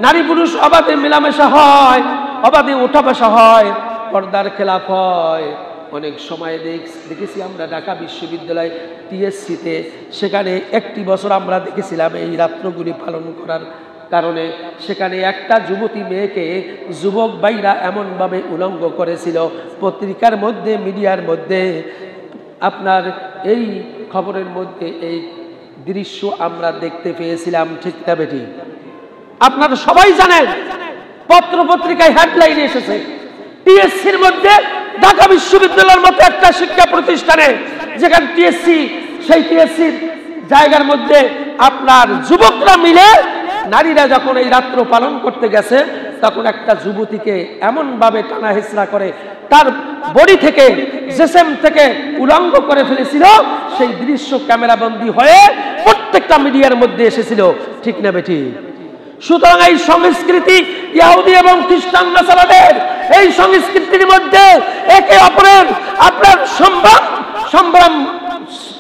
নারী পুরুষ অবাধে মেলামেশা হয়, অবাধে ওঠা বসা হয়, পর্দার খেলাফ হয়। অনেক সময় দেখেছি আমরা ঢাকা বিশ্ববিদ্যালয় টিএসসিতে, সেখানে একটি বছর আমরা দেখেছিলাম এই রাত্রগুলি পালন করার কারণে সেখানে একটা যুবতী মেয়েকে যুবক ভাইরা এমনভাবে উলঙ্গ করেছিল, পত্রিকার মধ্যে, মিডিয়ার মধ্যে, আপনার এই খবরের মধ্যে এই দৃশ্য আমরা দেখতে পেয়েছিলাম। ঠিক না বেটি? আপনারা সবাই জানেন, পত্র পত্রিকায় হেডলাইন এসেছে, টিএসসির মধ্যে ঢাকা বিশ্ববিদ্যালয়ের মতো একটা শিক্ষা প্রতিষ্ঠানে, যেখানে টিএসসি, সেই টিএসসির জায়গার মধ্যে আপনার যুবকরা মিলে নারীরা যখন এই রাত্র পালন করতে গেছে, তখন একটা যুবতীকে এমনভাবে টানা হেঁচড়া করে তার বডি থেকে, জেসেম থেকে উলঙ্গ করে ফেলেছিল। সেই দৃশ্য ক্যামেরাবন্দি হয়ে প্রত্যেকটা মিডিয়ার মধ্যে এসেছিল। ঠিক না বেটি? সুতরাং এই সংস্কৃতি ইহুদি এবং খ্রিস্টান নাসারাদের, এই সংস্কৃতির মধ্যে একে অপরের আপনার সম্ভ্রম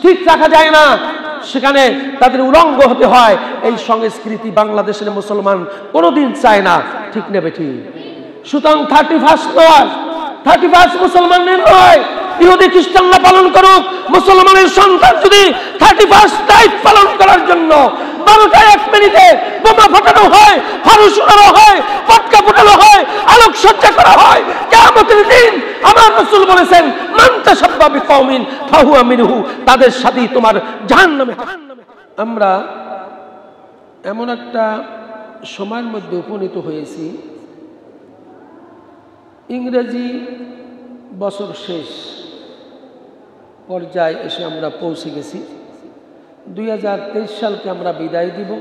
ঠিক রাখা যায় না, সেখানে তাদের উলঙ্গ হতে হয়। এই সংস্কৃতি বাংলাদেশের মুসলমান কোনোদিন চায় না। ঠিক না বেটি? সুতরাং 31 মুসলমানের নয়, ইহুদি খ্রিস্টানরা পালন করুক। মুসলমানের সন্তান যদি 31 নাইট পালন করার জন্য 12টায় 1 মিনিটে বোমা ফাটানো হয়, ফানুস উড়ানো হয়, পটকা ফুটানো হয়, আলোকসজ্জা করা হয়, কিয়ামতের দিন আমার রাসূল বলেছেন, মান তাশাব্বাহা বিকওমিন ফাহুয়া মিনহু, তাদের সাথেই তোমার জাহান্নামে। আমরা এমন একটা সময়ের মধ্যে উপনীত হয়েছি, ইংরেজি বছর শেষ পর্যায়ে এসে আমরা পৌঁছে গেছি। 2023 সালকে আমরা বিদায় দিব,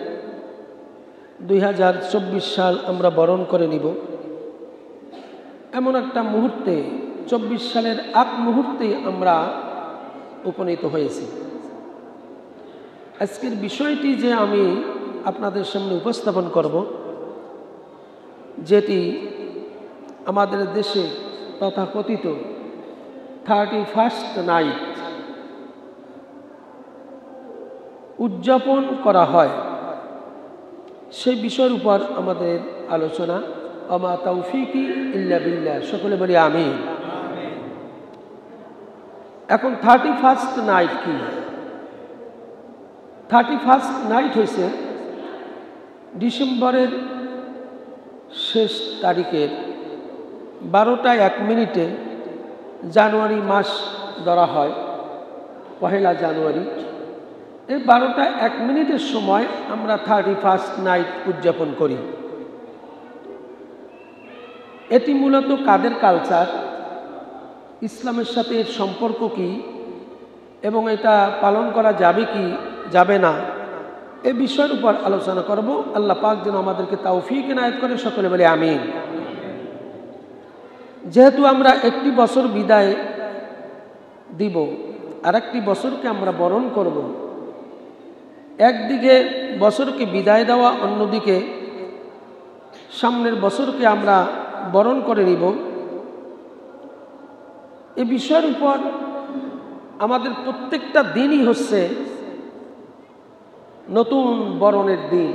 2024 সাল আমরা বরণ করে নিব। এমন একটা মুহূর্তে, 24 সালের আগ মুহূর্তে আমরা উপনীত হয়েছি। আজকের বিষয়টি যে আমি আপনাদের সামনে উপস্থাপন করব, যেটি আমাদের দেশে তথাকথিত 31st নাইট উদযাপন করা হয়, সেই বিষয়ের উপর আমাদের আলোচনা। আমা তাওফিকি ইল্লা বিল্লাহ, সকলে বলি আমিন। এখন 31st নাইট কি? 31st নাইট হয়েছে ডিসেম্বরের শেষ তারিখের 12টা 1 মিনিটে জানুয়ারি মাস ধরা হয়, 1 জানুয়ারি। এই 12টা 1 মিনিটের সময় আমরা 31st নাইট উদযাপন করি। এটি মূলত কাদের কালচার, ইসলামের সাথে এর সম্পর্ক কি, এবং এটা পালন করা যাবে কি যাবে না, এই বিষয়ের উপর আলোচনা করব। আল্লাহ পাক যেন আমাদেরকে তৌফিক ইনায়েত করে, সকলে বলে আমিন। যেহেতু আমরা একটি বছর বিদায় দিব, আর একটি বছরকে আমরা বরণ করব, একদিকে বছরকে বিদায় দেওয়া, অন্যদিকে সামনের বছরকে আমরা বরণ করে নিব, এই বিষয়ের উপর আমাদের প্রত্যেকটা দিনই হচ্ছে নতুন বরণের দিন,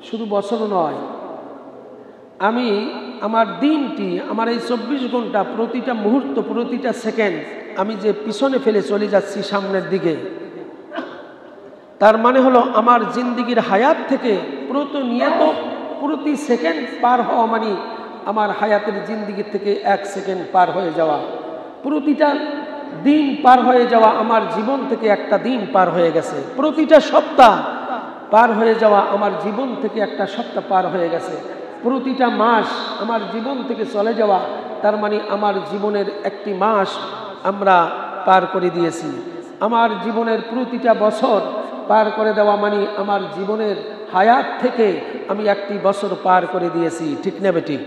শুধু বছর নয়। আমি আমার দিনটি, আমার এই 24 ঘন্টা, প্রতিটা মুহূর্ত, প্রতিটা সেকেন্ড আমি যে পিছনে ফেলে চলে যাচ্ছি সামনের দিকে, তার মানে হলো আমার জিন্দিগির হায়াত থেকে প্রতিনিয়ত প্রতি সেকেন্ড পার হওয়া মানে আমার হায়াতের জিন্দিগির থেকে 1 সেকেন্ড পার হয়ে যাওয়া, প্রতিটা দিন পার হয়ে যাওয়া আমার জীবন থেকে একটা দিন পার হয়ে গেছে, প্রতিটা সপ্তাহ পার হয়ে যাওয়া আমার জীবন থেকে একটা সপ্তাহ পার হয়ে গেছে, প্রতিটা মাস আমার জীবন থেকে চলে যাওয়া, তার মানে আমার জীবনের একটি মাস আমরা পার করে দিয়েছি। আমার জীবনের প্রতিটা বছর পার করে দেওয়া মানে আমার জীবনের হায়াত থেকে আমি একটি বছর পার করে দিয়েছি। ঠিক না বেটি?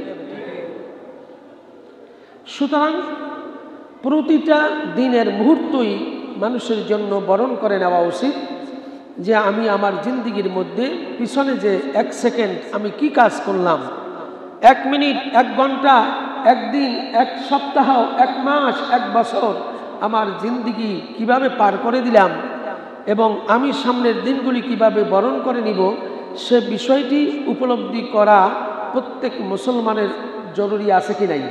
সুতরাং প্রতিটা দিনের মুহূর্তই মানুষের জন্য বরণ করে নেওয়া উচিত, যে আমি আমার জিন্দিগির মধ্যে পিছনে যে 1 সেকেন্ড আমি কি কাজ করলাম, 1 মিনিট, 1 ঘন্টা, 1 দিন, 1 সপ্তাহ, 1 মাস, 1 বছর আমার জিন্দিগি কিভাবে পার করে দিলাম, এবং আমি সামনের দিনগুলি কিভাবে বরণ করে নিব, সে বিষয়টি উপলব্ধি করা প্রত্যেক মুসলমানের জরুরি আছে কি নাই?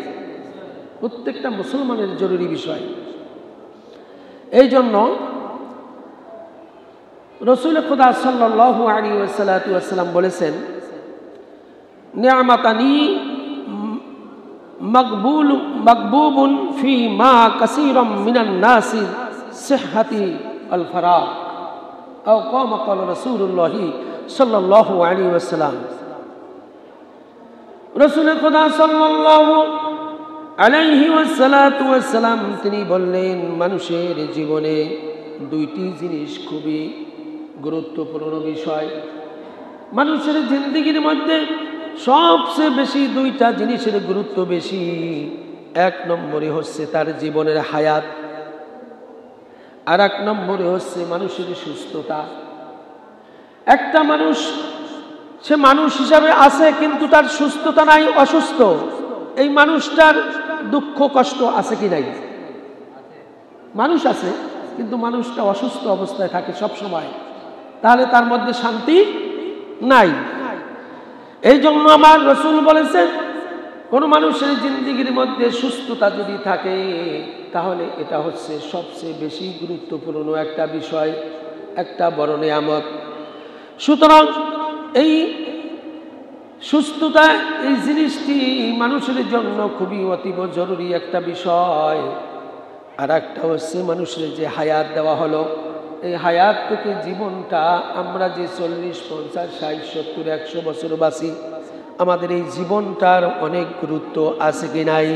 প্রত্যেকটা মুসলমানের জরুরি বিষয়। এই জন্য রাসূল খুদা সাল্লাল্লাহু আলাইহি ওয়াসাল্লাম বলেছেন, নি'মাতানি মাকবুবুন ফি মা কাসীরাম মিনান নাসি সিহহাতি আল ফারাগ আও কামা ক্বালা রাসূলুল্লাহ সাল্লাল্লাহু আলাইহি ওয়াসাল্লাম। রাসূল খুদা সাল্লাল্লাহু আলাইহি ওয়াসাল্লাম তিনি বললেন, মানুষের জীবনে দুইটি জিনিস খুবই গুরুত্বপূর্ণ বিষয়। মানুষের জিন্দেগির মধ্যে সবচেয়ে বেশি দুইটা জিনিসের গুরুত্ব বেশি। এক নম্বরে হচ্ছে তার জীবনের হায়াত, আর এক নম্বরে হচ্ছে মানুষের সুস্থতা। একটা মানুষ সে মানুষ হিসাবে আছে কিন্তু তার সুস্থতা নাই, অসুস্থ। এই মানুষটার দুঃখ কষ্ট আছে কি নাই? মানুষ আছে কিন্তু মানুষটা অসুস্থ অবস্থায় থাকে সব সময়, তাহলে তার মধ্যে শান্তি নাই। এই জন্য আমার রাসূল বলেছেন, কোন মানুষের জিন্দেগির মধ্যে সুস্থতা যদি থাকে তাহলে এটা হচ্ছে সবচেয়ে বেশি গুরুত্বপূর্ণ একটা বিষয়, একটা বড় নিয়ামত। সুতরাং এই সুস্থতা এই জিনিসটি মানুষের জন্য খুবই অতীব জরুরি একটা বিষয়। আর একটা হচ্ছে মানুষের যে হায়াত দেওয়া হলো, এই হায়াত থেকে জীবনটা আমরা যে 40, 50, 60, 70, 100 বছর বাঁচি, আমাদের এই জীবনটার অনেক গুরুত্ব আছে কি নাই?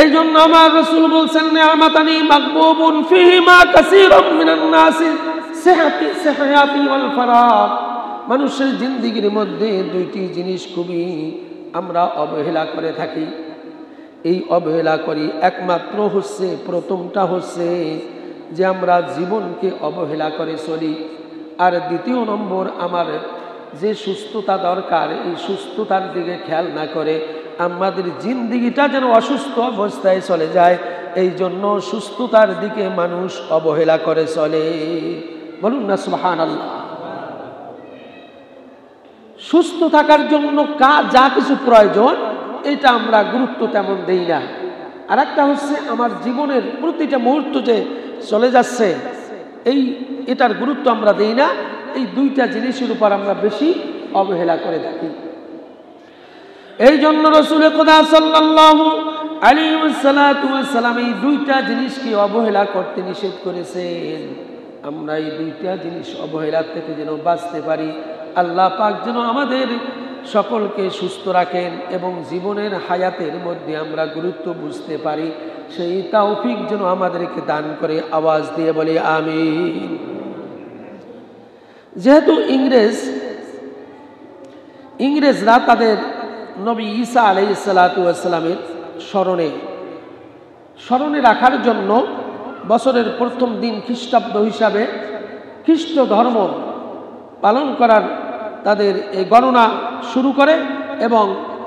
এই জন্য আমার রাসূল বলছেন, নি'মাতানি মাকবুবুন ফিহিমা কাসীরাম মিনান নাসি সিহহাতি ওয়াল ফারাগ। মানুষের জিন্দেগির মধ্যে দুইটি জিনিস খুবই আমরা অবহেলা করে থাকি। এই অবহেলা করি একমাত্র হচ্ছে, প্রথমটা হচ্ছে যে আমরা জীবনকে অবহেলা করে চলি। আর দ্বিতীয় নম্বর, আমার যে সুস্থতা দরকার এই সুস্থতার দিকে খেয়াল না করে আমাদের জিন্দেগিটা যেন অসুস্থ অবস্থায় চলে যায়, এই জন্য সুস্থতার দিকে মানুষ অবহেলা করে চলে। বলুন না সুবহানাল্লাহ। সুস্থ থাকার জন্য যা কিছু প্রয়োজন এটা আমরা গুরুত্ব তেমন দেই না। আর একটা হচ্ছে আমার জীবনের প্রতিটা মুহূর্ত যে চলে যাচ্ছে এটার গুরুত্ব আমরা দেই না। এই দুইটা জিনিসের উপর আমরা বেশি অবহেলা করে থাকি। এই জন্য রাসূল খুদা সাল্লাল্লাহু আলাইহি ওয়াসাল্লাম এই দুইটা জিনিসকে অবহেলা করতে নিষেধ করেছেন। আমরা এই দুইটা জিনিস অবহেলা থেকে যেন বাঁচতে পারি, আল্লাহ পাক যেন আমাদের সকলকে সুস্থ রাখেন এবং জীবনের হায়াতের মধ্যে আমরা গুরুত্ব বুঝতে পারি, সেই তৌফিক যেন আমাদেরকে দান করে। আওয়াজ দিয়ে বলি আমিন। যেহেতু ইংরেজরা তাদের নবী ঈসা আলাইহিস সালাতু ওয়াস সালামের স্মরণে রাখার জন্য বছরের প্রথম দিন খ্রিস্টাব্দ হিসাবে খ্রিস্ট ধর্ম পালন করার তাদের এই গণনা শুরু করে এবং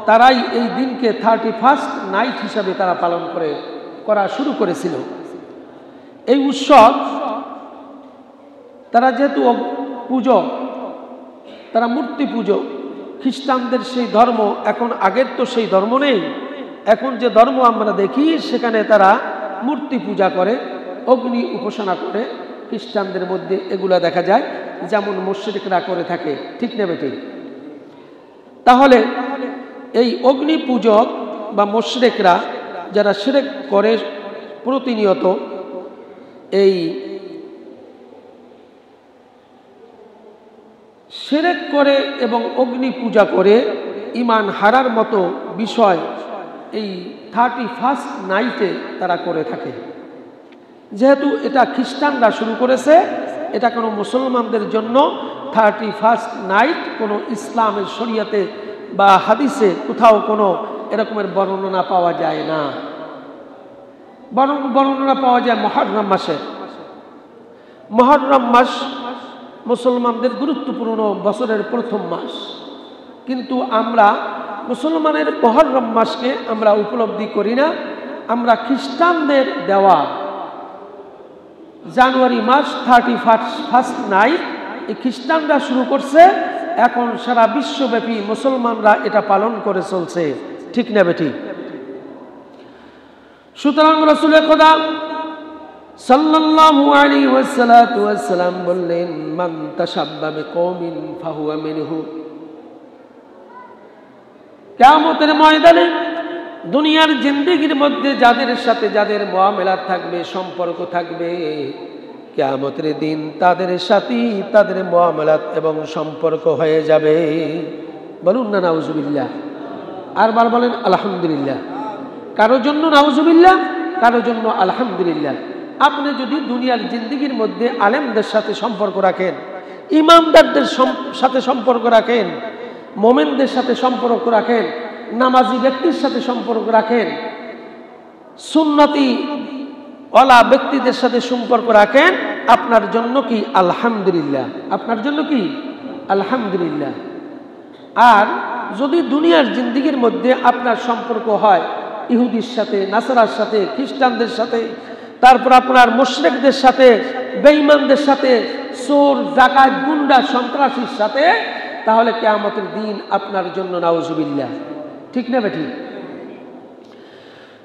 তারাই এই দিনকে 31st নাইট হিসাবে তারা পালন করা শুরু করেছিল। এই উৎসব তারা যেহেতু পূজক, তারা মূর্তি পূজক, খ্রিস্টানদের সেই ধর্ম, এখন আগের তো সেই ধর্ম নেই। এখন যে ধর্ম আমরা দেখি সেখানে তারা মূর্তি পূজা করে, অগ্নি উপাসনা করে। খ্রিস্টানদের মধ্যে এগুলা দেখা যায়, যেমন মুশরিকরা করে থাকে, ঠিক না বেটি? তাহলে এই অগ্নি পূজক বা মুশরিকরা যারা শিরক করে প্রতিনিয়ত, এই শিরক করে এবং অগ্নি পূজা করে ঈমান হারার মতো বিষয় এই 31st নাইটে তারা করে থাকে। যেহেতু এটা খ্রিস্টানরা শুরু করেছে, এটা কোনো মুসলমানদের জন্য 31st নাইট কোনো ইসলামের শরিয়াতে বা হাদিসে কোথাও কোনো এরকমের বর্ণনা পাওয়া যায় না। বর্ণনা পাওয়া যায় মুহররম মাসে। মুহররম মাস মুসলমানদের গুরুত্বপূর্ণ বছরের প্রথম মাস, কিন্তু আমরা মুসলমানের মুহররম মাসকে আমরা উপলব্ধি করি না। আমরা খ্রিস্টানদের দেওয়া জানুয়ারি মাস 31st নাইট, এই খ্রিস্টানরা শুরু করছে এখন সারা বিশ্বব্যাপী মুসলমানরা এটা পালন করে চলছে, ঠিক না বেঠিক? সুতরাং রাসূল খোদা সাল্লাল্লাহু আলাইহি ওয়াসাল্লাম বললেন, মান তাশাব্বা বিকওমিন ফাহুয়া মিনহু। কিয়ামতের ময়দানে দুনিয়ার জিন্দেগির মধ্যে যাদের সাথে যাদের মুআমালাত থাকবে, সম্পর্ক থাকবে, কিয়ামতের দিন তাদের সাথেই তাদের মুআমালাত এবং সম্পর্ক হয়ে যাবে। বলুন না নাউজুবিল্লাহ। আরবার বলেন আলহামদুলিল্লাহ। কারোর জন্য নাউজুবিল্লাহ, কারোর জন্য আলহামদুলিল্লাহ। আপনি যদি দুনিয়ার জিন্দেগির মধ্যে আলেমদের সাথে সম্পর্ক রাখেন, ইমানদারদের সাথে সম্পর্ক রাখেন, মোমেনদের সাথে সম্পর্ক রাখেন, নামাজি ব্যক্তির সাথে সম্পর্ক রাখেন, সুন্নতি ওয়ালা ব্যক্তিদের সাথে সম্পর্ক রাখেন, আপনার জন্য কি আলহামদুলিল্লাহ, আপনার জন্য কি আলহামদুলিল্লাহ। আর যদি দুনিয়ার জিন্দেগির মধ্যে আপনার সম্পর্ক হয় ইহুদির সাথে, নাসারার সাথে, খ্রিস্টানদের সাথে, তারপর আপনার মুশরিকদের সাথে, বেঈমানদের সাথে, চোর, ডাকাত, গুন্ডা, সন্ত্রাসীর সাথে, তাহলে কিয়ামতের দিন আপনার জন্য নাউজুবিল্লাহ, ঠিক না বেঠিক?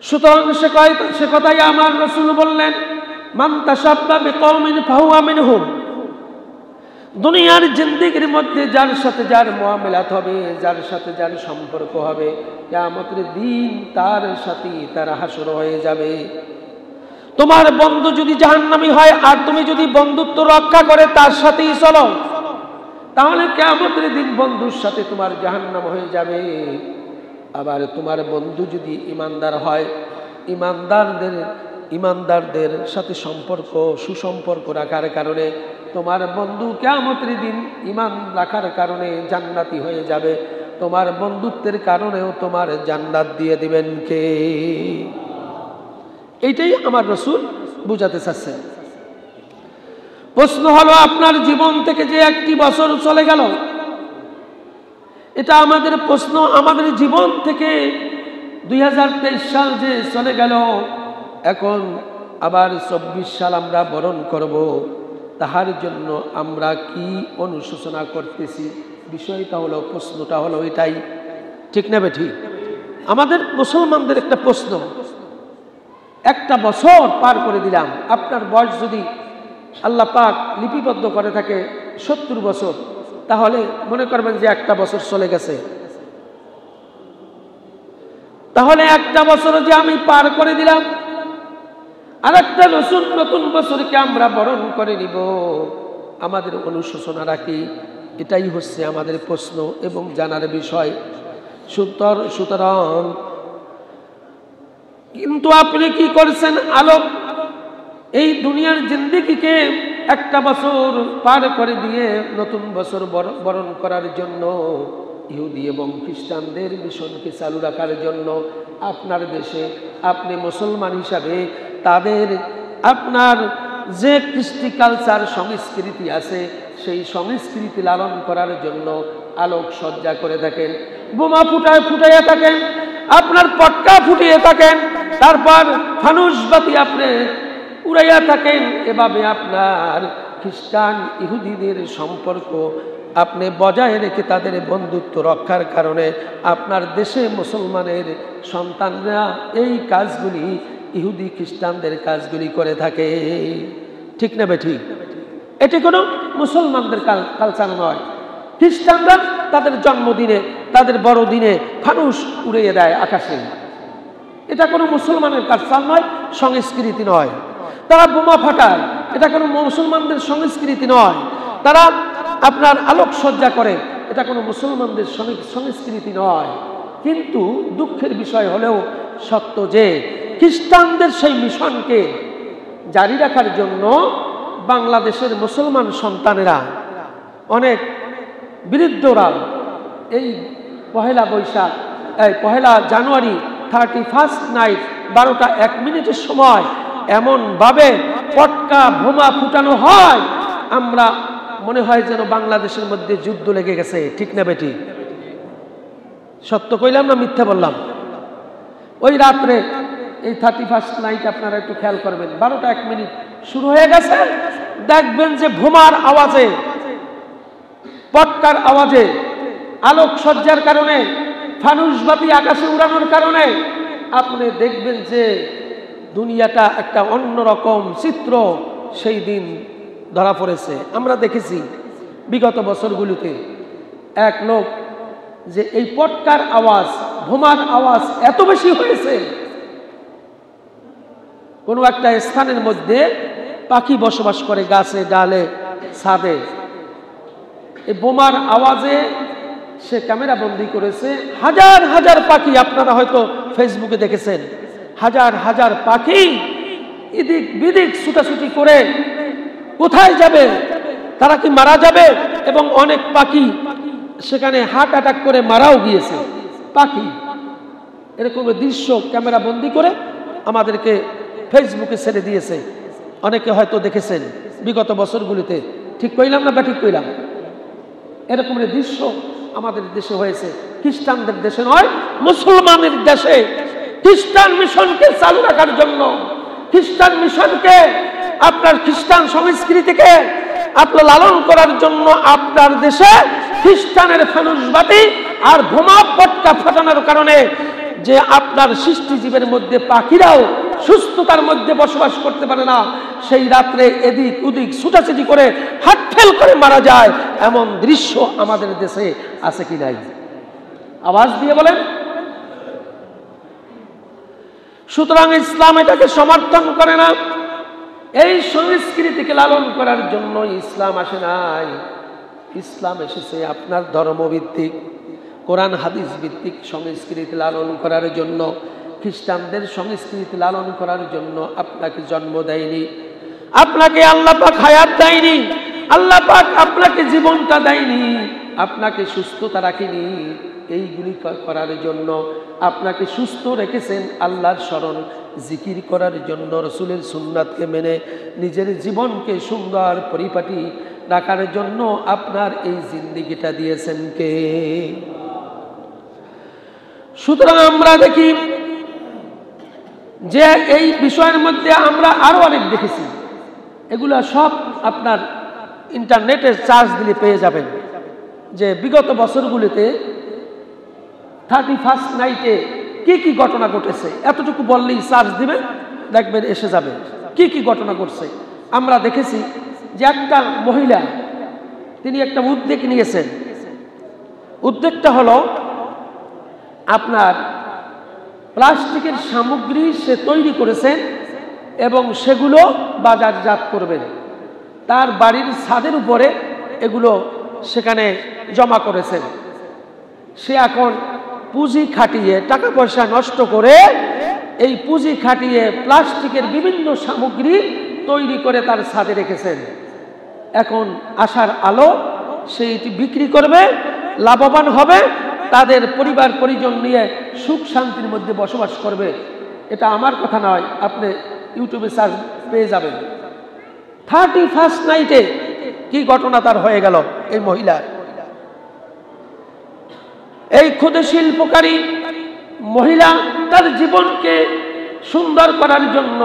সুতরাং সে কথাই আমার রাসূল বললেন, মান তাশাব্বা বিকওমিন ফাহুয়া মিনহুম। দুনিয়ার জিন্দেগির মধ্যে যার সাথে যার মুআমালাত হবে, যার সাথে যার সম্পর্ক হবে, কিয়ামতের দিন তার সাথে তার হাসর হয়ে যাবে। তোমার বন্ধু যদি জাহান্নামী হয় আর তুমি যদি বন্ধুত্ব রক্ষা করে তার সাথেই চলো, তাহলে কিয়ামতের দিন বন্ধুর সাথে তোমার জাহান্নাম হয়ে যাবে। আবার তোমার বন্ধু যদি ইমানদার হয়, ইমানদারদের সাথে সুসম্পর্ক রাখার কারণে তোমার বন্ধু কিয়ামতের দিন ঈমান রাখার কারণে জান্নাতি হয়ে যাবে। তোমার বন্ধুত্বের কারণেও তোমার জান্নাত দিয়ে দিবেন কে? এইটাই আমার রাসূল বুঝাতে চাচ্ছেন। প্রশ্ন হলো, আপনার জীবন থেকে যে একটি বছর চলে গেল, এটা আমাদের প্রশ্ন। আমাদের জীবন থেকে 2023 সাল যে চলে গেল, এখন আবার 24 সাল আমরা বরণ করব, তাহার জন্য আমরা কি অনুশোচনা করতেছি? বিষয়টা হলো, প্রশ্নটা হলো এটাই, ঠিক না বেঠিক? আমাদের মুসলমানদের একটা প্রশ্ন, একটা বছর পার করে দিলাম। আপনার বয়স যদি আল্লাহ পাক লিপিবদ্ধ করে থাকে 70 বছর, তাহলে মনে করবেন যে একটা বছর চলে গেছে। তাহলে একটা বছর যে আমি পার করে দিলাম, আর একটা নতুন বছরকে আমরা বরণ করে নিব, আমাদের অনুশোচনা রাখি। এটাই হচ্ছে আমাদের প্রশ্ন এবং জানার বিষয়। সুতরাং কিন্তু আপনি কি করছেন? আলোক এই দুনিয়ার জিন্দেগিকে একটা বছর পার করে দিয়ে নতুন বছর বরণ করার জন্য, ইহুদি এবং খ্রিস্টানদের মিশনকে চালু রাখার জন্য আপনার দেশে আপনি মুসলমান হিসাবে তাদের আপনার যে কৃষ্টি কালচার সংস্কৃতি আছে, সেই সংস্কৃতি লালন করার জন্য আলোক সজ্জা করে থাকেন, বোমা ফুটাইয়া থাকেন, আপনার পটকা ফুটিয়ে থাকেন, তারপর ফানুস বাতি আপনি উড়াইয়া থাকেন। এভাবে আপনার খ্রিস্টান ইহুদিদের সম্পর্ক আপনি বজায় রেখে তাদের বন্ধুত্ব রক্ষার কারণে আপনার দেশে মুসলমানের সন্তানরা এই কাজগুলি, ইহুদি খ্রিস্টানদের কাজগুলি করে থাকে, ঠিক না বেঠিক? এটি কোনো মুসলমানদের কালচার নয়। খ্রিস্টানরা তাদের জন্মদিনে, তাদের বড়দিনে ফানুস উড়িয়ে দেয় আকাশে। এটা কোনো মুসলমানের কালচার নয়, সংস্কৃতি নয়। তারা বোমা ফাটায়, এটা কোনো মুসলমানদের সংস্কৃতি নয়। তারা আপনার আলোকসজ্জা করে, এটা কোনো মুসলমানদের সংস্কৃতি নয়। কিন্তু দুঃখের বিষয় হলেও সত্য যে খ্রিস্টানদের সেই মিশনকে জারি রাখার জন্য বাংলাদেশের মুসলমান সন্তানেরা, অনেক বৃদ্ধরা এই পহেলা জানুয়ারি 31 নাইট 12টা 1 মিনিটের সময় এমনভাবে পটকা বোমা ফুটানো হয়, আমরা মনে হয় যেন বাংলাদেশের মধ্যে যুদ্ধ লেগে গেছে, ঠিক না বেটি? সত্য কইলাম না মিথ্যা বললাম? ওই রাত্রে এই 31 নাইট আপনারা একটু খেয়াল করবেন, 12টা 1 মিনিট শুরু হয়ে গেছে, দেখবেন যে বোমার আওয়াজে পটকা পটকার আওয়াজে, আলোকসজ্জার কারণে, ফানুসবাতি আকাশে উড়ানোর কারণে আপনি দেখবেন যে দুনিয়াটা একটা অন্যরকম চিত্র সেই দিন ধরা পড়েছে। আমরা দেখেছি বিগত বছরগুলোতে এক লোক যে এই পটকার আওয়াজ, বোমার আওয়াজ এত বেশি হয়েছে, কোনো একটা স্থানের মধ্যে পাখি বসবাস করে গাছে, ডালে, ছাদে, এই বোমার আওয়াজে সে ক্যামেরা বন্দী করেছে। হাজার হাজার পাখি, আপনারা হয়তো ফেসবুকে দেখেছেন, হাজার হাজার পাখি এদিক বিদিক ছুটাছুটি করে কোথায় যাবে, তারা কি মারা যাবে, এবং অনেক পাখি সেখানে হার্ট অ্যাটাক করে মারাও গিয়েছে। পাখি এরকম দৃশ্য ক্যামেরা বন্দী করে আমাদেরকে ফেসবুকে ছেড়ে দিয়েছে, অনেকে হয়তো দেখেছেন বিগত বছরগুলিতে। ঠিক কইলাম না ঠিক কইলাম? এরকমের দৃশ্য আমাদের দেশে হয়েছে, খ্রিস্টানদের দেশে নয়, মুসলমানের দেশে। খ্রিস্টান মিশনকে চালু রাখার জন্য, খ্রিস্টান মিশনকে, আপনার খ্রিস্টান সংস্কৃতিকে আপনার লালন করার জন্য আপনার দেশে খ্রিস্টানের ফানুসবাতি আর বোমা পটকা ফাটানোর কারণে যে আপনার সৃষ্টিজীবের মধ্যে পাখিরাও সুস্থতার মধ্যে বসবাস করতে পারে না, সেই রাত্রে এদিক ওদিক ছুটাছুটি করে হাতফেল করে মারা যায়, এমন দৃশ্য আমাদের দেশে আছে কি নাই? আওয়াজ দিয়ে বলেন। সুতরাং ইসলাম এটাকে সমর্থন করে না। এই সংস্কৃতিকে লালন করার জন্য ইসলাম আসে নাই। ইসলাম এসেছে আপনার ধর্মভিত্তিক, কোরআন হাদিস ভিত্তিক সংস্কৃতি লালন করার জন্য। খ্রিস্টানদের সংস্কৃতি লালন করার জন্য আপনাকে জন্ম দেয়নি, আপনাকে আল্লাহ পাক হায়াত দেয়নি, আল্লাহ পাক আপনাকে জীবনটা দেয়নি, আপনাকে সুস্থতা রাখেনি। এইগুলি করার জন্য আপনাকে সুস্থ রেখেছেন আল্লাহর স্মরণ জিকির করার জন্য, রসুলের সুন্নাতকে মেনে নিজের জীবনকে সুন্দর পরিপাটি রাখার জন্য আপনার এই জিন্দেগিটা দিয়েছেন কে? সুতরাং আমরা দেখি যে এই বিষয়ের মধ্যে আমরা আরো অনেক দেখেছি, এগুলা সব আপনার ইন্টারনেটে চার্জ দিলে পেয়ে যাবেন, যে বিগত বছরগুলিতে 31st নাইটে কি কি ঘটনা ঘটেছে, এতটুকু বললেই চার্জ দিবেন, দেখবেন এসে যাবে কি কি ঘটনা ঘটছে। আমরা দেখেছি যে একটা মহিলা, তিনি একটা উদ্যোগ নিয়েছেন। উদ্যোগটা হলো আপনার প্লাস্টিকের সামগ্রী সে তৈরি করেছেন এবং সেগুলো বাজারজাত করবেন। তার বাড়ির ছাদের উপরে এগুলো সেখানে জমা করেছেন। সে এখন পুঁজি খাটিয়ে, টাকা পয়সা নষ্ট করে এই পুঁজি খাটিয়ে প্লাস্টিকের বিভিন্ন সামগ্রী তৈরি করে তার ছাদে রেখেছেন। এখন আশার আলো সে এটি বিক্রি করবে, লাভবান হবে, তাদের পরিবার পরিজন নিয়ে সুখ শান্তির মধ্যে বসবাস করবে। এটা আমার কথা নয়, আপনি ইউটিউবে সার্চ পেয়ে যাবেন। 31st নাইটে কি ঘটনা তার হয়ে গেল এই মহিলার। এই ক্ষুদে শিল্পকারী মহিলা তার জীবনকে সুন্দর করার জন্য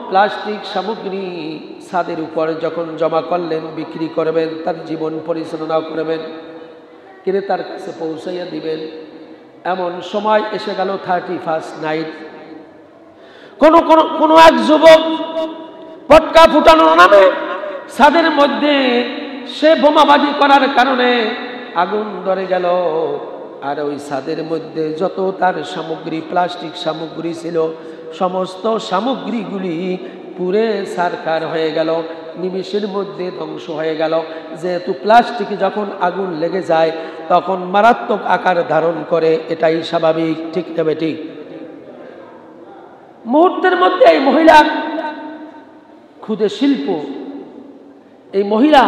প্লাস্টিক সামগ্রী ছাদের উপর যখন জমা করলেন, বিক্রি করবেন, তার জীবন পরিচালনা করবেন, ক্রেতার কাছে পৌঁছাইয়া দিবেন, এমন সময় এসে গেল 31st নাইট। কোন এক যুবক পটকা ফুটানোর নামে ছাদের মধ্যে সে বোমাবাজি করার কারণে আগুন ধরে গেল, আর ওই ছাদের মধ্যে যত তার সামগ্রী, প্লাস্টিক সামগ্রী ছিল, সমস্ত সামগ্রীগুলি পুড়ে ছারখার হয়ে গেল, নিমেষের মধ্যে ধ্বংস হয়ে গেল। যেহেতু প্লাস্টিকে যখন আগুন লেগে যায় তখন মারাত্মক আকার ধারণ করে, এটাই স্বাভাবিক, ঠিক না বেঠিক? মুহূর্তের মধ্যে এই মহিলার ক্ষুদে শিল্প, এই মহিলা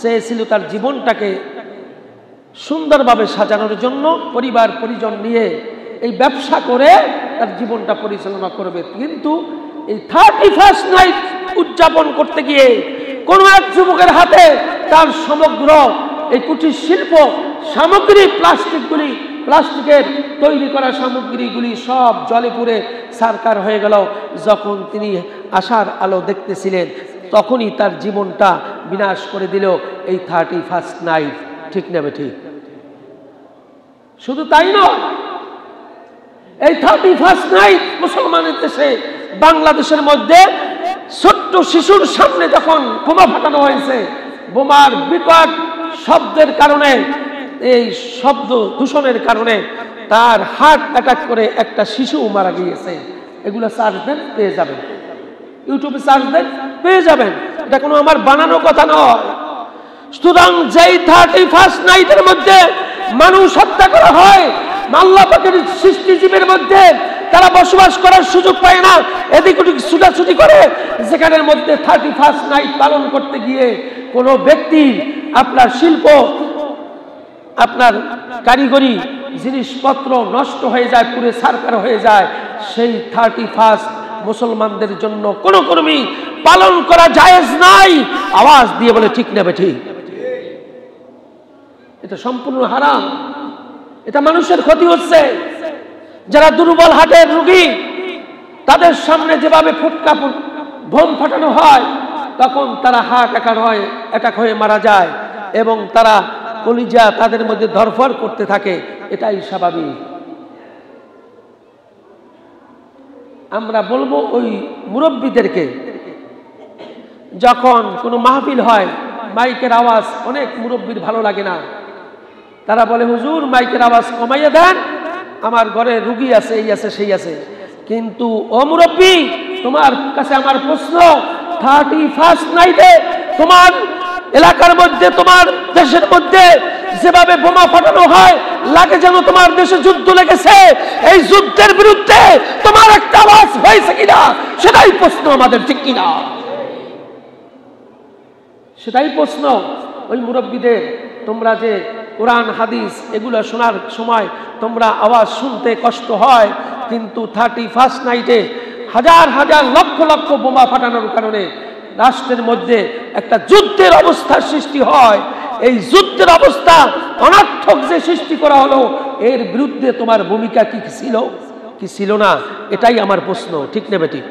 চেয়েছিল তার জীবনটাকে সুন্দরভাবে সাজানোর জন্য, পরিবার পরিজন নিয়ে এই ব্যবসা করে তার জীবনটা পরিচালনা করবে। কিন্তু এই 31st নাইট উদযাপন করতে গিয়ে কোন এক যুবকের হাতে তার সমগ্র এই কুটির শিল্প সামগ্রী, প্লাস্টিকের তৈরি করা সামগ্রীগুলি সব জলে পুড়ে ছারখার হয়ে গেল। যখন তিনি আশার আলো দেখতেছিলেন তখনই তার জীবনটা বিনাশ করে দিল এই 31st নাইট। ঠিক নেবে ঠিক। শুধু তাই নয়, এই 31st নাইট মুসলমানের দেশে বাংলাদেশের মধ্যে ছোট্ট শিশুর সামনে যখন বোমা ফাটানো হয়েছে, বোমার বিকট শব্দের কারণে, এই শব্দ দূষণের কারণে তার হার্ট অ্যাটাক করে একটা শিশু মারা গিয়েছে। এগুলো সার্চ দেন, পেয়ে যাবেন, ইউটিউবে সার্চ দেন, পেয়ে যাবেন। এটা কোনো আমার বানানো কথা নয়। সুতরাং যেই 31st নাইটের মধ্যে মানুষ হত্যা করা হয়, আল্লাহ পাকের সৃষ্টিজীবের মধ্যে তারা বসবাস করার সুযোগ পায় না, এদিক ওদিক ছুটাছুটি করে, যেখানের মধ্যে 31st নাইট পালন করতে গিয়ে কোনো ব্যক্তি আপনার শিল্প, আপনার কারিগরি জিনিসপত্র নষ্ট হয়ে যায়, পুরে ছারখার হয়ে যায়, সেই 31st মুসলমানদের জন্য কোনো কর্মী পালন করা জায়েজ নাই। আওয়াজ দিয়ে বলে ঠিক নেবে ঠিক। এটা সম্পূর্ণ হারাম, এটা মানুষের ক্ষতি হচ্ছে। যারা দুর্বল হার্টের রোগী, তাদের সামনে যেভাবে ফুটকা বোম ফাটানো হয়, তখন তারা হার্ট অ্যাটাক হয়ে মারা যায় এবং তারা কলিজা তাদের মধ্যে ধরফর করতে থাকে। এটাই স্বাভাবিক। আমরা বলবো ওই মুরব্বীদেরকে, যখন কোনো মাহফিল হয়, মাইকের আওয়াজ অনেক মুরব্বীর ভালো লাগে না, তারা বলে হুজুর মাইকের আওয়াজ কমাইয়ে দেন, আমার ঘরে রুগী আছে, এই আছে সেই আছে। কিন্তু ও মুরব্বী, তোমার কাছে আমার প্রশ্ন, 31st নাইটে তোমার এলাকার মধ্যে, তোমার দেশের মধ্যে যেভাবে বোমা ফাটানো হয়, লাগে যেন তোমার দেশে যুদ্ধ লেগেছে। এই যুদ্ধের বিরুদ্ধে তোমার একটা আওয়াজ হয়েছে কিনা, সেটাই প্রশ্ন আমাদের, ঠিক কিনা? সেটাই প্রশ্ন ওই মুরব্বীদের। তোমরা যে কোরআন হাদিস এগুলো শোনার সময় তোমরা আওয়াজ শুনতে কষ্ট হয়, কিন্তু 31st নাইটে হাজার হাজার লক্ষ লক্ষ বোমা ফাটানোর কারণে রাষ্ট্রের মধ্যে একটা যুদ্ধের অবস্থার সৃষ্টি হয়। এই যুদ্ধের অবস্থা অনর্থক যে সৃষ্টি করা হলো, এর বিরুদ্ধে তোমার ভূমিকা কি ছিল, কি ছিল না? এটাই আমার প্রশ্ন, ঠিক নেবে ঠিক।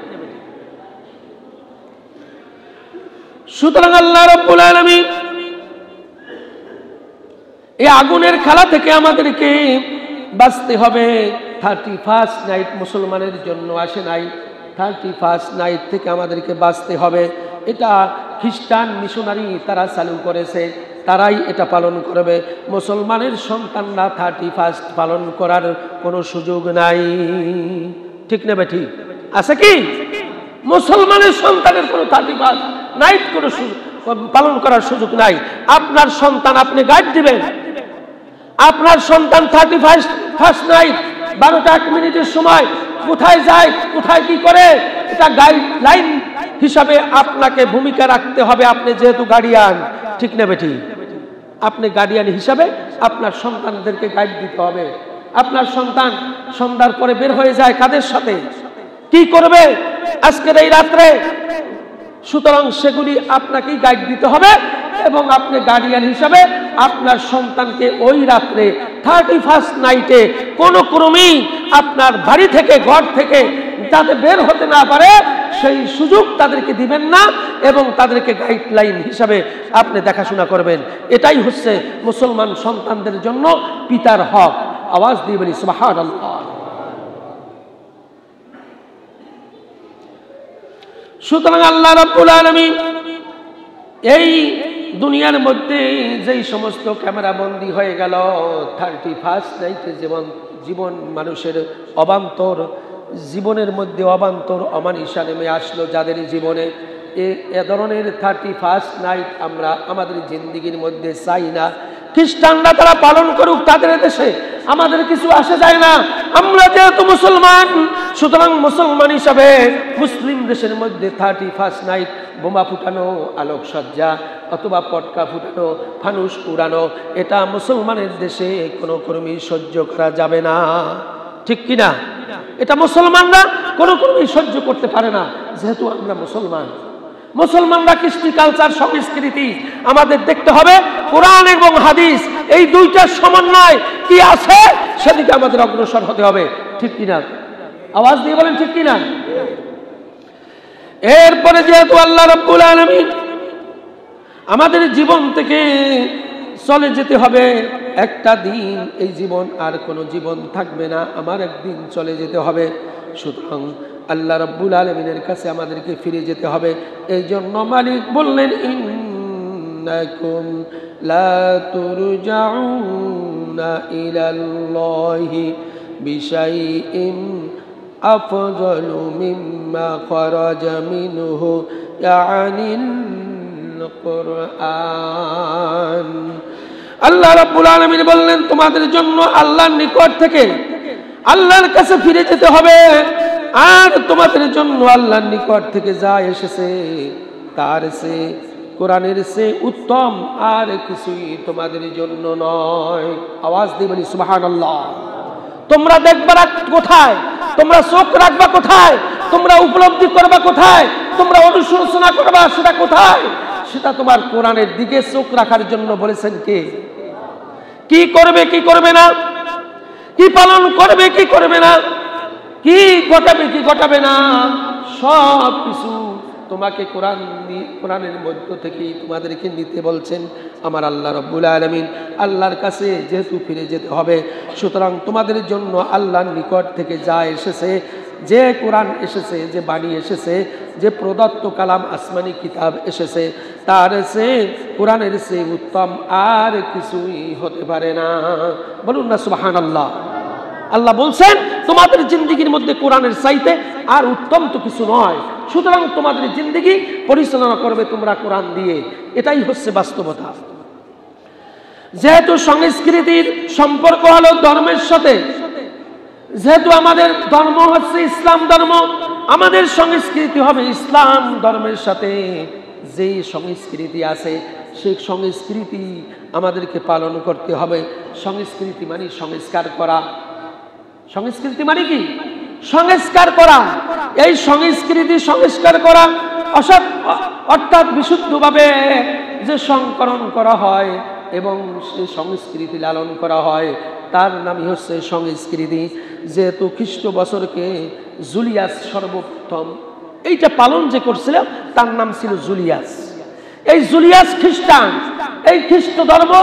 সুতরাং আল্লাহ রাব্বুল আলামিন এই আগুনের খেলা থেকে আমাদেরকে বাঁচতে হবে। 31st নাইট মুসলমানের জন্য আসে নাই, 31st নাইট থেকে আমাদেরকে বাঁচতে হবে। এটা খ্রিস্টান মিশনারি তারা চালু করেছে, তারাই এটা পালন করবে। মুসলমানের সন্তানরা 31st পালন করার কোনো সুযোগ নাই, ঠিক নেবে ঠিক আছে কি? মুসলমানের সন্তানের কোনো 31st নাইট কোনো পালন করার সুযোগ নাই। আপনার সন্তান আপনি গাইড দিবেন, আপনার সন্তান 31st নাইট 12টা 1 মিনিটের সময় কোথায় যায়, কোথায় কি করে, এটা গাইডলাইন হিসাবে আপনাকে ভূমিকা রাখতে হবে। আপনি যেহেতু গার্ডিয়ান, ঠিক নেবে ঠিক, আপনি গার্ডিয়ান হিসাবে আপনার সন্তানদেরকে গাইড দিতে হবে। আপনার সন্তান সন্ধ্যার পরে বের হয়ে যায় কাদের সাথে, কি করবে আজকের এই রাত্রে, সুতরাং সেগুলি আপনাকেই গাইড দিতে হবে। এবং আপনি গার্ডিয়ান হিসাবে আপনার সন্তানকে ওই রাত্রে 31st নাইটে কোনো ক্রমেই আপনার বাড়ি থেকে, ঘর থেকে যাতে বের হতে না পারে সেই সুযোগ তাদেরকে দিবেন না, এবং তাদেরকে গাইডলাইন হিসাবে আপনি দেখাশোনা করবেন। এটাই হচ্ছে মুসলমান সন্তানদের জন্য পিতার হক। আওয়াজ দিয়ে বলি সুবহানাল্লাহ। সুতরাং আল্লাহ রাব্বুল আলামিন এই দুনিয়ার মধ্যে যেই সমস্ত ক্যামেরা বন্দী হয়ে গেল, 31st নাইটে জীবন মানুষের অবান্তর জীবনের মধ্যে অবান্তর অমানিসা নেমে আসলো যাদের জীবনে, এ ধরনের 31st নাইট আমরা আমাদের জিন্দিগির মধ্যে চাই না। খ্রিস্টানরা তারা পালন করুক তাদের দেশে, আমাদের কিছু আসে যায় না। আমরা যেহেতু মুসলমান, সুতরাং মুসলমান হিসাবে মুসলিম দেশের মধ্যে 31st নাইট বোমা ফুটানো, আলোকসজ্জা অথবা পটকা ফুটানো, ফানুস উড়ানো, এটা মুসলমানের দেশে কোনো কর্মী সহ্য করা যাবে না, ঠিক কিনা? এটা মুসলমানরা কোনো কর্মী সহ্য করতে পারে না। যেহেতু আমরা মুসলমানরা কৃষ্টি কালচার সংস্কৃতি আমাদের দেখতে হবে, কোরআন এবং হাদিস এই দুইটার সমন্বয় কি আছে সেদিকে আমাদের অগ্রসর হতে হবে, ঠিক কিনা? আওয়াজ দিয়ে বলেন ঠিক কিনা? এরপরে যেহেতু আল্লাহ রাব্বুল আলামিন আমাদের জীবন থেকে চলে যেতে হবে একটা দিন, এই জীবন আর কোনো জীবন থাকবে না, আমার একদিন চলে যেতে হবে। সুতরাং আল্লাহ রাব্বুল আলামিনের কাছে আমাদেরকে ফিরে যেতে হবে। এই জন্য মালিক বললেন, ইন্নাকুম লা তুরজাউনা ইলাল্লাহি বিশাইইন আফযালু মিম্মা খরাজা মিনহু ইয়ানিল কুরআন। আল্লাহ রাব্বুল আলামিন বললেন, তোমাদের জন্য আল্লাহর নিকট থেকে আল্লাহর কাছে ফিরে যেতে হবে, আর তোমাদের জন্য আল্লাহর নিকট থেকে যা এসেছে তার সে কোরআনের সে উত্তম আর কিছুই তোমাদের জন্য নয়। আওয়াজ দিয়ে বলি সুবহানাল্লাহ। তোমরা দেখবা কোথায়, তোমরা চোখ রাখবা কোথায়, তোমরা উপলব্ধি করবা কোথায়, তোমরা অনুশোচনা করবা সেটা কোথায়? সেটা তোমার কোরআনের দিকে চোখ রাখার জন্য বলেছেন কে? কি করবে কি করবে না, কি পালন করবে কি করবে না, কি ঘটাবে কি ঘটাবে না, সব কিছু তোমাকে কোরআনের মধ্য থেকেই তোমাদেরকে নিতে বলছেন আমার আল্লাহ রাব্বুল আলামিন। আল্লাহর কাছে যেহেতু ফিরে যেতে হবে, সুতরাং তোমাদের জন্য আল্লাহর নিকট থেকে যা এসেছে, যে কোরআন এসেছে, যে বাণী এসেছে, যে প্রদত্ত কালাম আসমানি কিতাব এসেছে, তার সে কোরআনের সে উত্তম আর কিছুই হতে পারে না। বলুন না সুবহানাল্লাহ। আল্লাহ বলছেন তোমাদের জিন্দেগির মধ্যে কোরআনের চাইতে আর উত্তম তো কিছু নয়, সুতরাং তোমাদের জিন্দেগি পরিচালনা করবে তোমরা কোরআন দিয়ে। এটাই হচ্ছে বাস্তবতা। যেহেতু সংস্কৃতির সম্পর্ক হলো ধর্মের সাথে, যেহেতু আমাদের ধর্ম হচ্ছে ইসলাম ধর্ম, আমাদের সংস্কৃতি হবে ইসলাম ধর্মের সাথে। যেই সংস্কৃতি আছে সেই সংস্কৃতি আমাদেরকে পালন করতে হবে। সংস্কৃতি মানে সংস্কার করা। সংস্কৃতি মানে কি? সংস্কার করা। এই সংস্কৃতি সংস্কার করা অর্থাৎ বিশুদ্ধভাবে যে সংকলন করা হয় এবং সেই সংস্কৃতি লালন করা হয়, তার নামই হচ্ছে সংস্কৃতি। যেহেতু খ্রিস্ট বছরকে জুলিয়াস সর্বপ্রথম এইটা পালন যে করছিল, তার নাম ছিল জুলিয়াস। এই জুলিয়াস খ্রিস্টান, এই খ্রিস্ট ধর্ম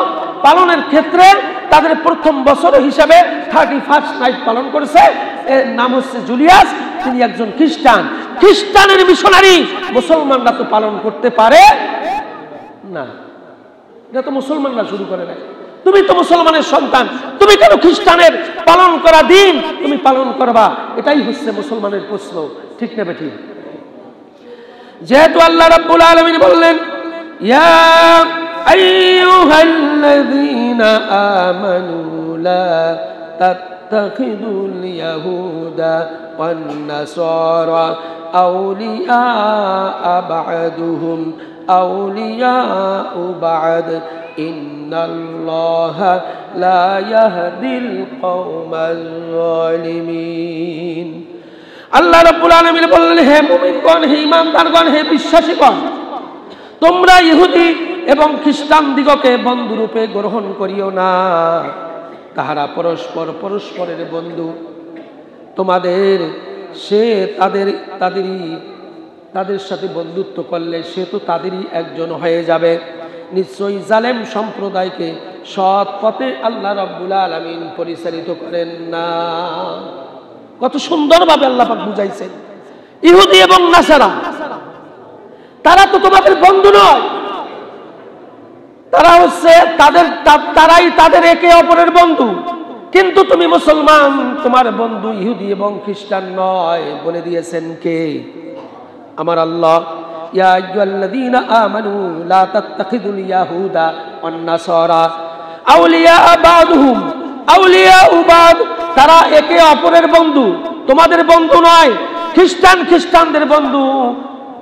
পালনের ক্ষেত্রে তাদের প্রথম বছর হিসাবে 31st নাইট পালন করেছে। এর নাম হচ্ছে জুলিয়াস। তিনি একজন খ্রিস্টান। খ্রিস্টানের মিশনারি মুসলমানরা তো পালন করতে পারে না, এটা তো মুসলমানরা শুরু করে নাই। তুমি তো মুসলমানের সন্তান, তুমি কেন খ্রিস্টানের পালন করা দিন তুমি পালন করবা? এটাই হচ্ছে মুসলমানের প্রশ্ন, ঠিক না বেঠি? যেহেতু আল্লাহ রাব্বুল আলামিন বললেন, ইয়া আইয়ুহাল্লাযীনা আমানু লা তাত্তাখিযুল ইয়াহুদা ওয়ান নাসারা আউলিয়া বা'দুহুম আউলিয়াউ বা'দ ইন্নাল্লাহা লা ইয়াহদিল কওমাল যালিমিন। আল্লাহ রাব্বুল আলামিন বললেন, হে মুমিনগণ, হে ঈমানদারগণ, হে বিশ্বাসীগণ, তোমরা ইহুদি এবং খ্রিস্টান দিগকে বন্ধুরূপে গ্রহণ করিও না। তাহারা পরস্পর পরস্পরের বন্ধু। তোমাদের সে তাদের সাথে বন্ধুত্ব করলে সে তো তাদেরই একজন হয়ে যাবে। নিশ্চয়ই জালেম সম্প্রদায়কে সৎ পথে আল্লাহ রাব্বুল আলামিন পরিচালিত করেন না। কত সুন্দরভাবে আল্লাহ পাক বুঝাইছেন। ইহুদি এবং নাসারা তারা তো তোমাদের বন্ধু নয়, তারা হচ্ছে তারাই তাদের একে অপরের বন্ধু। কিন্তু তুমি মুসলমান, তোমার বন্ধু ইহুদি এবং খ্রিস্টান নয়। বলে দিয়েছেন কে? আমার আল্লাহ। ইয়া আইয়ুহাল্লাযীনা আমানু লা তাত্তাখিযুল ইয়াহুদা ওয়ান নাসারা আউলিয়া বা'দুহুম আউলিয়াউ বা'দ। তারা একে অপরের বন্ধু, তোমাদের বন্ধু নয়। খ্রিস্টানদের বন্ধু,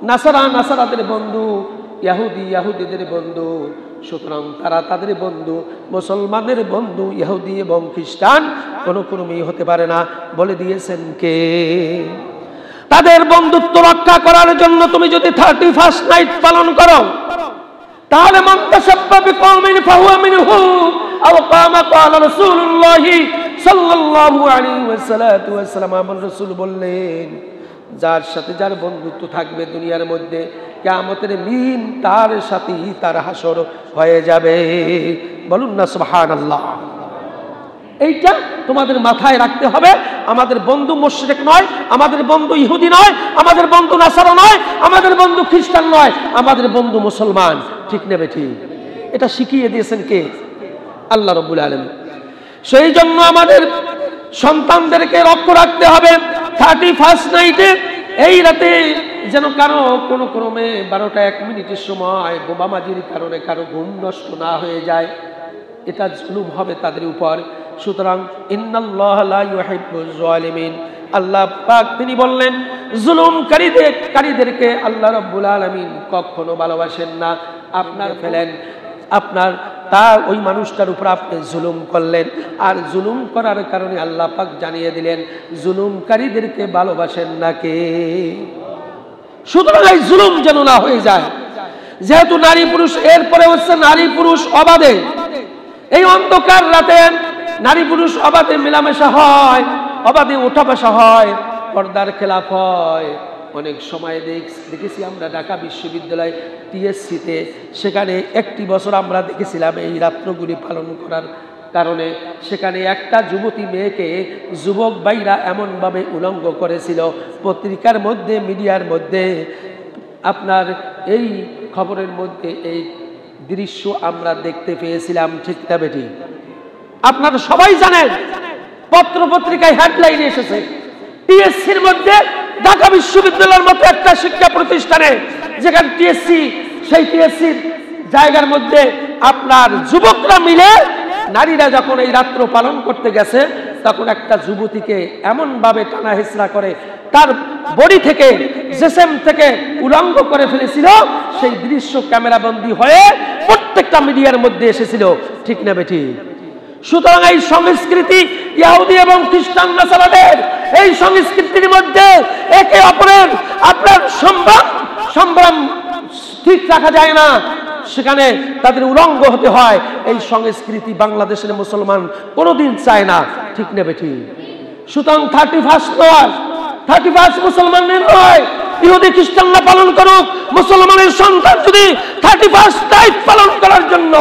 নাসারাদের বন্ধু, ইহুদিদের বন্ধু। সুতরাং তারা তাদের বন্ধু। মুসলমানের বন্ধু ইহুদি এবং খ্রিস্টান কোনো ক্রমেই হতে পারে না। বলে দিয়েছেন কে? তাদের বন্ধুত্ব রক্ষা করার জন্য তুমি যদি 31st নাইট পালন করো, তাহলে মান তাশাব্বা বিকওমিন ফাহুয়া মিনহুম আও কামা ক্বালা রাসূলুল্লাহ সাল্লাল্লাহু আলাইহি ওয়াসাল্লাম। আমার রাসূল বললেন, যার সাথে যার বন্ধুত্ব থাকবে দুনিয়ার মধ্যে, কিয়ামতের দিন তার সাথেই তার হাসর হয়ে যাবে। বলুন না সুবহানাল্লাহ। এইটা তোমাদের মাথায় রাখতে হবে। আমাদের বন্ধু মুশরিক নয়, আমাদের বন্ধু ইহুদি নয়, আমাদের বন্ধু নাসারা নয়, আমাদের বন্ধু খ্রিস্টান নয়, আমাদের বন্ধু মুসলমান। ঠিক নেবে ঠিক? এটা শিখিয়ে দিয়েছেন কে? আল্লাহ রাব্বুল আলামিন। সেই জন্য আমাদের সন্তানদেরকে লক্ষ্য রাখতে হবে 31st নাইটে, এই রাতে যেন কারো কোনো ক্রমে 12টা 1 মিনিটের সময় বোমাবাজির কারণে কারো ঘুম নষ্ট না হয়ে যায়। এটা জুলুম হবে তাদের উপর। সুতরাং ইন্নাল্লাহা লা ইউহিব্বুজ জালিমিন, আল্লাহ পাক তিনি বললেন জুলুমকারীদেরকে আল্লাহ রাব্বুল আলামিন কখনো ভালোবাসেন না। আপনার ওই মানুষটার উপর আপনি জুলুম করলেন, আর জুলুম করার কারণে আল্লাহ পাক জানিয়ে দিলেন জুলুমকারীদেরকে ভালোবাসেন না কে। সুতরাং এই জুলুম যেন না হয়ে যায়। যেহেতু নারী পুরুষ, এরপরে হচ্ছে নারী পুরুষ অবাধে, এই অন্ধকার রাতে নারী পুরুষ অবাধে মেলামেশা হয়, অবাধে ওঠা বসা হয়, পর্দার খেলাফ হয়। অনেক সময় দেখেছি আমরা ঢাকা বিশ্ববিদ্যালয় টিএসসিতে, সেখানে একটি বছর আমরা দেখেছিলাম এই রাত্রগুলি পালন করার কারণে সেখানে একটা যুবতী মেয়েকে যুবক ভাইরা এমনভাবে উলঙ্গ করেছিল। পত্রিকার মধ্যে, মিডিয়ার মধ্যে, আপনার এই খবরের মধ্যে এই দৃশ্য আমরা দেখতে পেয়েছিলাম। ঠিক না বেটি? আপনারা সবাই জানেন, পত্র পত্রিকায় হেডলাইন এসেছে টিএসসির মধ্যে, ঢাকা বিশ্ববিদ্যালয়ের মতো একটা শিক্ষা প্রতিষ্ঠানে যেখানে টিএসসি, সেই টিএসসির জায়গার মধ্যে আপনার যুবকরা মিলে নারীরা যখন এই রাত্র পালন করতে গেছে, তখন একটা যুবতীকে এমনভাবে টানা হেঁচড়া করে তার বডি থেকে, জিসম থেকে উলঙ্গ করে ফেলেছিল। সেই দৃশ্য ক্যামেরাবন্দি হয়ে প্রত্যেকটা মিডিয়ার মধ্যে এসেছিল। ঠিক না বেটি? সুতরাং এই সংস্কৃতি ইহুদি এবং খ্রিস্টান নাসারাদের, এই সংস্কৃতির মধ্যে একে অপরের আপনার সম্ভ্রম ঠিক রাখা যায় না, সেখানে তাদের উলঙ্গ হতে হয়। এই সংস্কৃতি বাংলাদেশের মুসলমান কোনোদিন চায় না। ঠিক নেবে ঠিক? সুতরাং 31 মুসলমানের নয়, ইহুদি খ্রিস্টানরা পালন করুক। মুসলমানের সন্তান যদি 31 নাইট পালন করার জন্য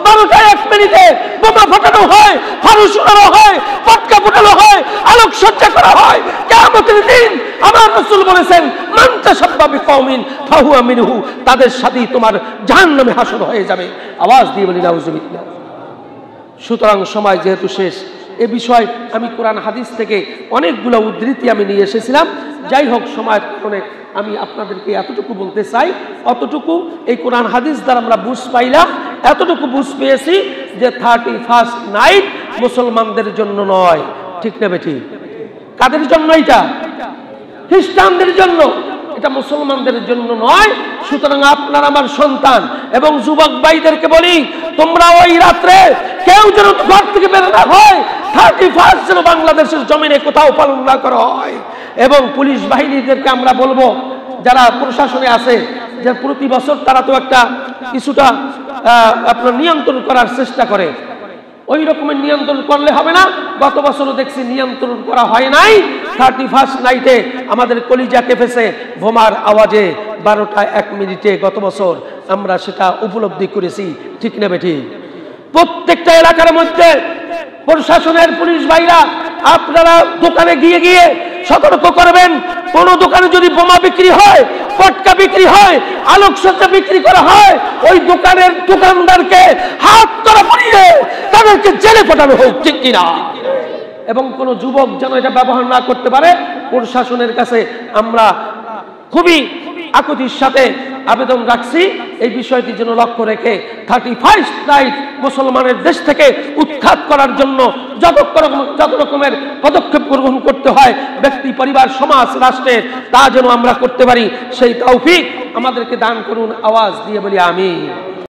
12টা 1 মিনিটে বোমা ফাটানো হয়, ফানুস উড়ানো হয়, পটকা ফুটানো হয়, আলোকসজ্জা করা হয়, কিয়ামতের দিন আমার রাসূল বলেছেন মান তাশাব্বা বিকওমিন ফাহুয়া মিনহু, তাদের সাথেই তোমার জাহান্নামে হাসর হয়ে যাবে। আওয়াজ দিয়ে বলি নাউজুবিল্লাহ। সুতরাং সময় যেহেতু শেষ, এ বিষয় আমি কোরআন হাদিস থেকে অনেকগুলো উদ্ধৃতি আমি নিয়ে এসেছিলাম। যাই হোক, সময়ের কারণে আমি আপনাদেরকে এতটুকু বলতে চাই, অতটুকু এই কোরআন হাদিস দ্বারা আমরা বুঝ পাইলাম, এতটুকু বুঝ পেয়েছি যে 31 নাইট মুসলমানদের জন্য নয়। ঠিক না বেটি? কাদের জন্য? এটা খ্রিস্টানদের জন্য, এটা মুসলমানদের জন্য নয়। সুতরাং আপনার আমার সন্তান এবং যুবক ভাইদেরকে বলি, তোমরা ওই রাত্রে কেউ যেন ঘর থেকে বের না হয়, 31 যেন বাংলাদেশের জমিনে কোথাও পালন না করা হয়। এবং পুলিশ বাহিনীদেরকে আমরা বলবো, যারা প্রশাসনে আছে, যে প্রতি বছর তারা তো একটা কিছুটা আপনার নিয়ন্ত্রণ করার চেষ্টা করে, ওই রকমের নিয়ন্ত্রণ করলে হবে না। গত বছরও দেখছি নিয়ন্ত্রণ করা হয় নাই। 31 নাইটে আমাদের কলিজা কেঁপেছে বোমার আওয়াজে, 12টা 1 মিনিটে গত বছর আমরা সেটা উপলব্ধি করেছি। ঠিক না বেটি? প্রত্যেকটা এলাকার মধ্যে প্রশাসনের পুলিশ ভাইরা আপনারা দোকানে গিয়ে গিয়ে সতর্ক করবেন, কোন দোকানে যদি বোমা বিক্রি হয়, পটকা বিক্রি হয়, আলোকসজ্জা বিক্রি করা হয়, ওই দোকানের দোকানদারকে হাত ধরে পড়িয়ে তাদেরকে জেলে পাঠানো হোক। ঠিক কিনা? এবং কোন যুবক যেন এটা ব্যবহার না করতে পারে। প্রশাসনের কাছে আমরা খুবই আকুতির সাথে আবেদন রাখছি, এই বিষয়টি যেন লক্ষ্য রেখে 31 নাইট মুসলমানের দেশ থেকে উৎখাত করার জন্য যত রকমের পদক্ষেপ গ্রহণ করতে হয় ব্যক্তি, পরিবার, সমাজ, রাষ্ট্রের, তা যেন আমরা করতে পারি। সেই তৌফিক আমাদেরকে দান করুন। আওয়াজ দিয়ে বলি আমিন।